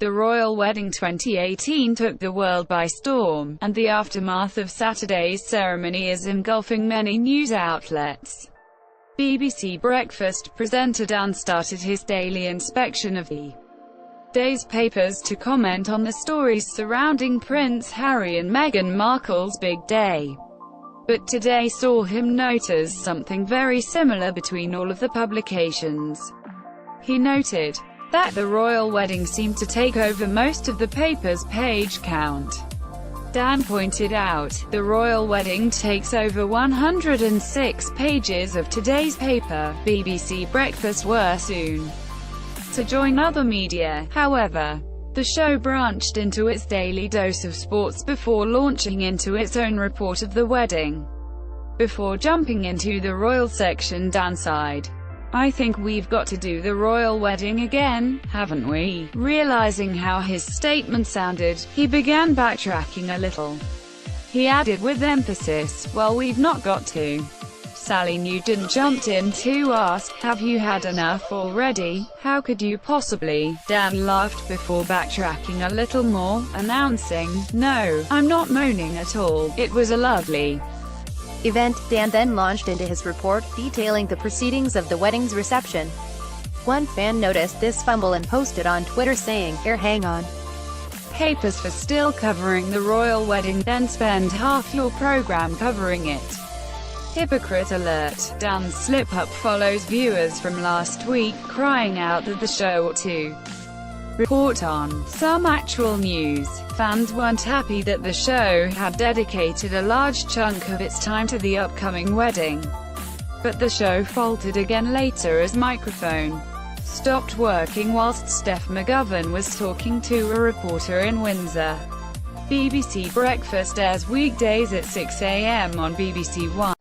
The royal wedding 2018 took the world by storm, and the aftermath of Saturday's ceremony is engulfing many news outlets. BBC Breakfast presenter Dan started his daily inspection of the day's papers to comment on the stories surrounding Prince Harry and Meghan Markle's big day. But today saw him notice something very similar between all of the publications. He noted that the royal wedding seemed to take over most of the paper's page count. Dan pointed out, the royal wedding takes over 106 pages of today's paper. BBC Breakfast were soon to join other media, however. The show branched into its daily dose of sports before launching into its own report of the wedding. Before jumping into the royal section, Dan sighed. "I think we've got to do the royal wedding again, haven't we?" Realizing how his statement sounded, he began backtracking a little. He added with emphasis, "Well, we've not got to." Sally Nugent jumped in to ask, "Have you had enough already? How could you possibly?" Dan laughed before backtracking a little more, announcing, "No, I'm not moaning at all. It was a lovely event." Dan then launched into his report, detailing the proceedings of the wedding's reception. One fan noticed this fumble and posted on Twitter saying, hang on. Papers for still covering the royal wedding, then spend half your program covering it. Hypocrite alert. Dan's slip-up follows viewers from last week crying out that the show ought to report on some actual news. Fans weren't happy that the show had dedicated a large chunk of its time to the upcoming wedding. But the show faltered again later as microphone stopped working whilst Steph McGovern was talking to a reporter in Windsor. BBC Breakfast airs weekdays at 6 a.m. on BBC One.